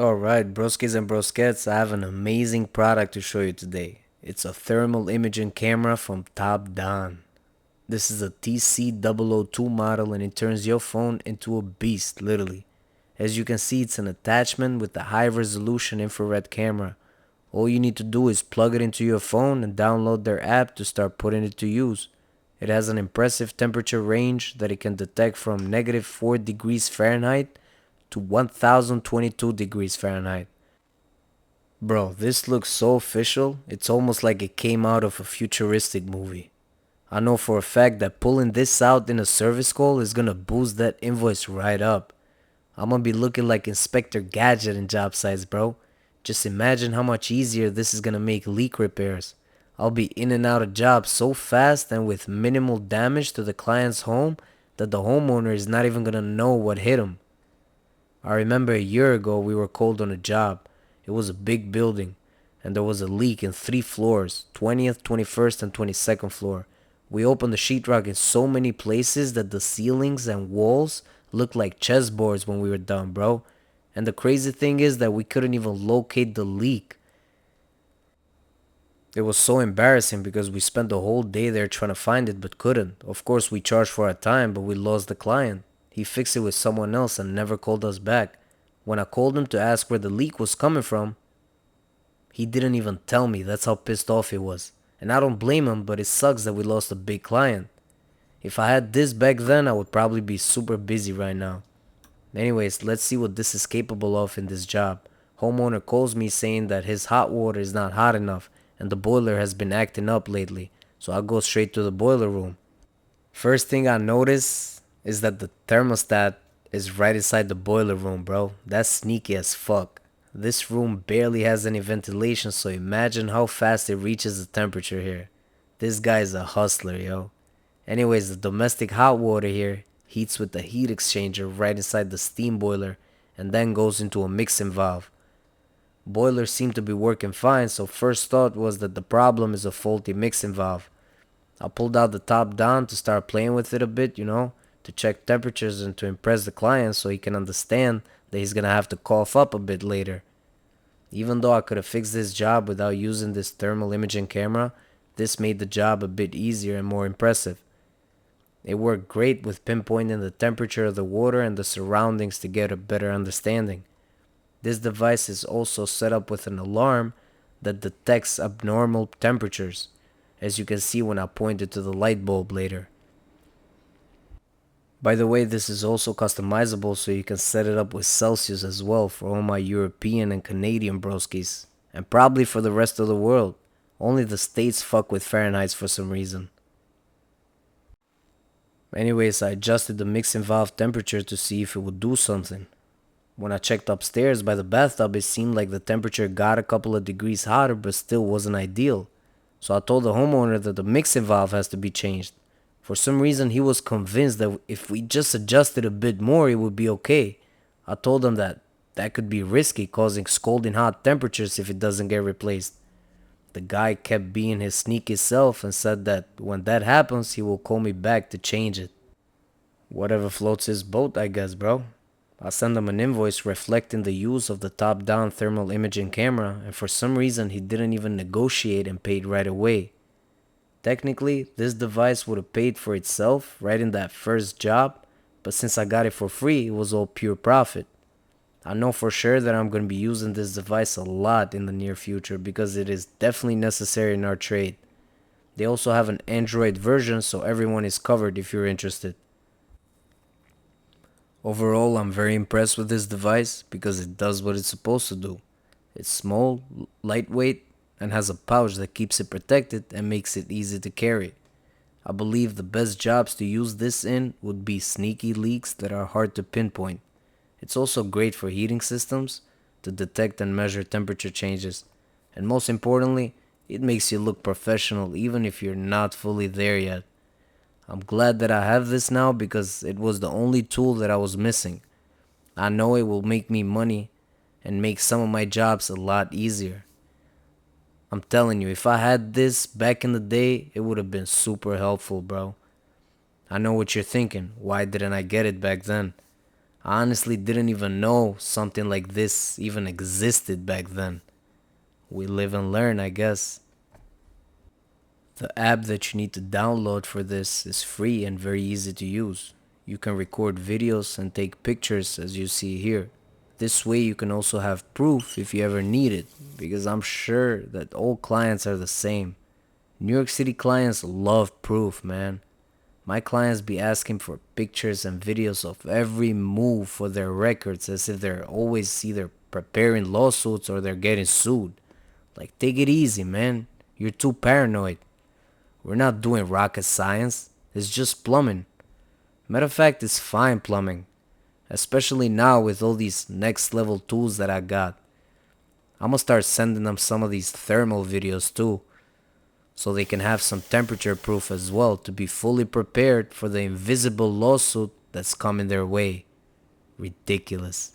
Alright, broskis and broskettes, I have an amazing product to show you today. It's a thermal imaging camera from TOPDON. This is a TC002 model and it turns your phone into a beast, literally. As you can see, it's an attachment with a high resolution infrared camera. All you need to do is plug it into your phone and download their app to start putting it to use. It has an impressive temperature range that it can detect from negative 4 degrees Fahrenheit to 1022 degrees Fahrenheit. Bro, this looks so official, it's almost like it came out of a futuristic movie. I know for a fact that pulling this out in a service call is gonna boost that invoice right up. I'm gonna be looking like Inspector Gadget in job sites, bro. Just imagine how much easier this is gonna make leak repairs. I'll be in and out of jobs so fast and with minimal damage to the client's home that the homeowner is not even gonna know what hit him. I remember a year ago we were called on a job. It was a big building, and there was a leak in 3 floors, 20th, 21st, and 22nd floor. We opened the sheetrock in so many places that the ceilings and walls looked like chessboards when we were done, bro. And the crazy thing is that we couldn't even locate the leak. It was so embarrassing because we spent the whole day there trying to find it but couldn't. Of course, we charged for our time, but we lost the client. He fixed it with someone else and never called us back. When I called him to ask where the leak was coming from, he didn't even tell me. That's how pissed off he was. And I don't blame him, but it sucks that we lost a big client. If I had this back then, I would probably be super busy right now. Anyways, let's see what this is capable of in this job. Homeowner calls me saying that his hot water is not hot enough and the boiler has been acting up lately. So I go straight to the boiler room. First thing I notice is that the thermostat is right inside the boiler room, bro. That's sneaky as fuck. This room barely has any ventilation, so imagine how fast it reaches the temperature here. This guy is a hustler, yo. Anyways, the domestic hot water here heats with the heat exchanger right inside the steam boiler and then goes into a mixing valve. Boilers seem to be working fine, so first thought was that the problem is a faulty mixing valve. I pulled out the TOPDON to start playing with it a bit, to check temperatures and to impress the client so he can understand that he's gonna have to cough up a bit later. Even though I could have fixed this job without using this thermal imaging camera, this made the job a bit easier and more impressive. It worked great with pinpointing the temperature of the water and the surroundings to get a better understanding. This device is also set up with an alarm that detects abnormal temperatures, as you can see when I point it to the light bulb later. By the way, this is also customizable, so you can set it up with Celsius as well for all my European and Canadian broskies, and probably for the rest of the world. Only the States fuck with Fahrenheit for some reason. Anyways, I adjusted the mixing valve temperature to see if it would do something. When I checked upstairs by the bathtub, it seemed like the temperature got a couple of degrees hotter but still wasn't ideal. So I told the homeowner that the mixing valve has to be changed. For some reason, he was convinced that if we just adjusted a bit more, it would be okay. I told him that that could be risky, causing scalding hot temperatures if it doesn't get replaced. The guy kept being his sneaky self and said that when that happens, he will call me back to change it. Whatever floats his boat, I guess, bro. I sent him an invoice reflecting the use of the top-down thermal imaging camera, and for some reason he didn't even negotiate and paid right away. Technically, this device would have paid for itself right in that first job, but since I got it for free, it was all pure profit. I know for sure that I'm going to be using this device a lot in the near future because it is definitely necessary in our trade. They also have an Android version, so everyone is covered if you're interested. Overall, I'm very impressed with this device because it does what it's supposed to do. It's small, lightweight, and has a pouch that keeps it protected and makes it easy to carry. I believe the best jobs to use this in would be sneaky leaks that are hard to pinpoint. It's also great for heating systems to detect and measure temperature changes. And most importantly, it makes you look professional even if you're not fully there yet. I'm glad that I have this now because it was the only tool that I was missing. I know it will make me money and make some of my jobs a lot easier. I'm telling you, if I had this back in the day, it would have been super helpful, bro. I know what you're thinking. Why didn't I get it back then? I honestly didn't even know something like this even existed back then. We live and learn, I guess. The app that you need to download for this is free and very easy to use. You can record videos and take pictures as you see here. This way you can also have proof if you ever need it, because I'm sure that all clients are the same. New York City clients love proof, man. My clients be asking for pictures and videos of every move for their records as if they're always either preparing lawsuits or they're getting sued. Like, take it easy, man. You're too paranoid. We're not doing rocket science. It's just plumbing. Matter of fact, it's fine plumbing. Especially now with all these next level tools that I got. I'm gonna start sending them some of these thermal videos too, so they can have some temperature proof as well to be fully prepared for the invisible lawsuit that's coming their way. Ridiculous.